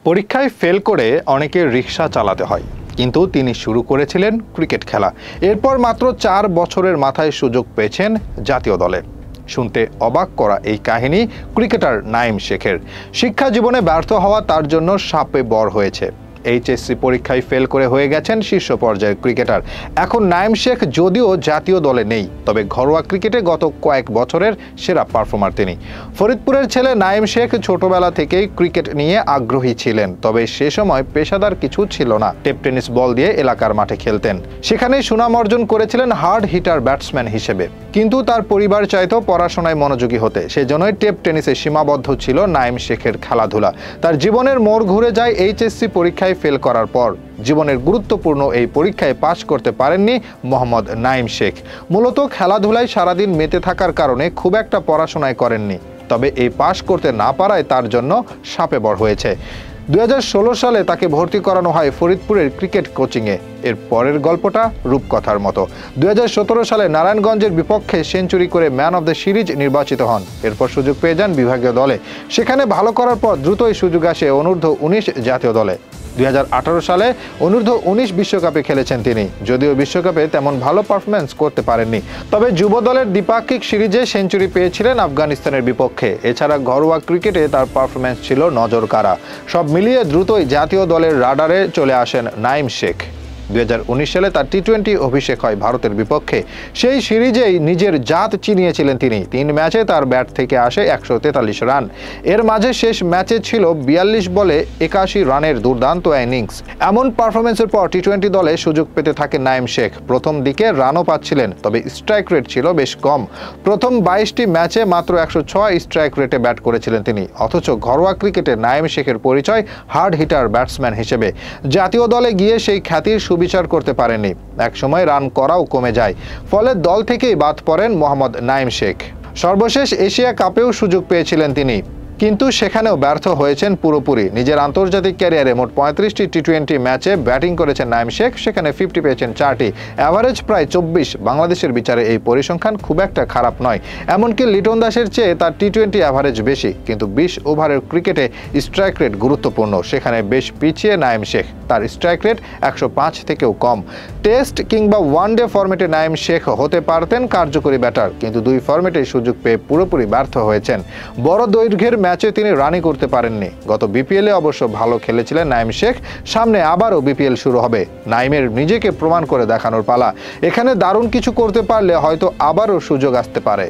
পরীক্ষায় ফেল করে অনেকে রিকশা চালাতে হয়, কিন্তু তিনি শুরু করেছিলেন ক্রিকেট খেলা। এরপর মাত্র 4 বছরের মাথায় সুযোগ পেয়েছেন জাতীয় দলে। শুনতে অবাক করা এই কাহিনী ক্রিকেটার নাঈম শেখের। শিক্ষা জীবনে ব্যর্থ হওয়া তার জন্য শাপে বর হয়েছে। এইচএসসি পরীক্ষায় ফেল করে হয়ে গেছেন শীর্ষ পর্যায়ের ক্রিকেটার। এখন নাঈম শেখ যদিও জাতীয় দলে নেই, তবে ঘরোয়া ক্রিকেটে গত কয়েক বছরের সেরা পারফর্মার তিনি। ফরিদপুরের ছেলে নাঈম শেখ ছোটবেলা থেকেই ক্রিকেট নিয়ে আগ্রহী ছিলেন, তবে সে সময় পেশাদার কিছু ছিল না। টেপ টেনিস বল দিয়ে এলাকার মাঠে খেলতেন। সেখানেই সুনাম অর্জন করেছিলেন হার্ড হিটার ব্যাটসম্যান হিসেবে। কিন্তু তার পরিবার চাইতো পড়াশোনায় মনোযোগী হতে, সেজন্যই টেপ টেনিসে সীমাবদ্ধ ছিল নাঈম শেখের খেলাধুলা। তার জীবনের মোড় ঘুরে যায় এইচএসসি পরীক্ষায় ফেল করার পর। জীবনের গুরুত্বপূর্ণ এই পরীক্ষায় পাশ করতে পারেননি মোহাম্মদ নাঈম শেখ। মূলত খেলাধুলায় সারাদিন মেতে থাকার কারণে খুব একটা পড়াশোনায় করেননি, তবে এই পাশ করতে না পারায় তার জন্য শাপে বর হয়েছে। 2016 সালে তাকে ভর্তি করানো হয় ফরিদপুরের ক্রিকেট কোচিংয়ে। এর পরের গল্পটা রূপকথার মতো। 2017 সালে নারায়ণগঞ্জের বিপক্ষে সেঞ্চুরি করে ম্যান অব দ্য সিরিজ নির্বাচিত হন। এরপর সুযোগ পেয়ে যান বিভাগীয় দলে। সেখানে ভালো করার পর দ্রুতই সুযোগ আসে অনূর্ধ্ব-19 জাতীয় দলে। 2018 সালে অনূর্ধ্ব-19 বিশ্বকাপে খেলেছেন তিনি, যদিও বিশ্বকাপে তেমন ভালো পারফরম্যান্স করতে পারেননি। তবে যুব দলের দ্বিপাক্ষিক সিরিজে সেঞ্চুরি পেয়েছিলেন আফগানিস্তানের বিপক্ষে। এছাড়া ঘরোয়া ক্রিকেটে তার পারফরম্যান্স ছিল নজর কাড়া। সব মিলিয়ে দ্রুতই জাতীয় দলের রাডারে চলে আসেন নাঈম শেখ। 2019 সালে তার টি-20 অভিষেক হয় ভারতের বিপক্ষে। সেই সিরিজেই নিজের জাত চিনিয়েছিলেন তিনি। 3 ম্যাচে তার ব্যাট থেকে আসে 143 রান। এর মাঝে শেষ ম্যাচে ছিল 42 বলে 81 রানের দুর্দান্ত ইনিংস। এমন পারফরমেন্সের পর টি-20 দলে সুযোগ পেতে থাকেন নাঈম শেখ। প্রথম দিকে রানও পাচ্ছিলেন, তবে স্ট্রাইক রেট ছিল বেশ কম। প্রথম 22টি ম্যাচে মাত্র 106 স্ট্রাইক রেটে ব্যাট করেছিলেন তিনি। অথচ ঘরোয়া ক্রিকেটে নাঈম শেখের পরিচয় হার্ড হিটার ব্যাটসম্যান হিসেবে। জাতীয় দলে গিয়ে সেই খ্যাতির বিচার করতে পারেননি। একসময় রান করাও কমে যায়, ফলে দল থেকেই বাদ পড়েন মোহাম্মদ নাঈম শেখ। সর্বশেষ এশিয়া কাপেও সুযোগ পেয়েছিলেন তিনি, কিন্তু সেখানেও ব্যর্থ হয়েছেন পুরোপুরি। নিজের আন্তর্জাতিক ক্যারিয়ারে মোট 35টি টি-20 ম্যাচে ব্যাটিং করেছেন নাঈম শেখ, সেখানে 50 পেয়েছেন 4টি, অ্যাভারেজ প্রায় 24। বাংলাদেশের বিচারে এই পরিসংখ্যান খুব একটা খারাপ নয়। এমনকি লিটন দাসের চেয়ে তার টি-20 অ্যাভারেজ বেশি। কিন্তু 20 ওভারের ক্রিকেটে স্ট্রাইক রেট গুরুত্বপূর্ণ, সেখানে বেশ পিছিয়ে নাঈম শেখ। তার স্ট্রাইক রেট 105 থেকেও কম। টেস্ট কিংবা ওয়ানডে ফরম্যাটে নাঈম শেখ হতে পারতেন কার্যকরী ব্যাটার, কিন্তু 2 ফরম্যাটে সুযোগ পেয়ে পুরোপুরি ব্যর্থ হয়েছেন। বড় দৈর্ঘ্যের ম্যাচে তিনি রানই করতে পারেননি। গত বিপিএলে অবশ্য ভালো খেলেছিলেন নাঈম শেখ। সামনে আবারও বিপিএল শুরু হবে। নাঈমের নিজেকে প্রমাণ করে দেখানোর পালা। এখানে দারুণ কিছু করতে পারলে হয়তো আবারও সুযোগ আসতে পারে।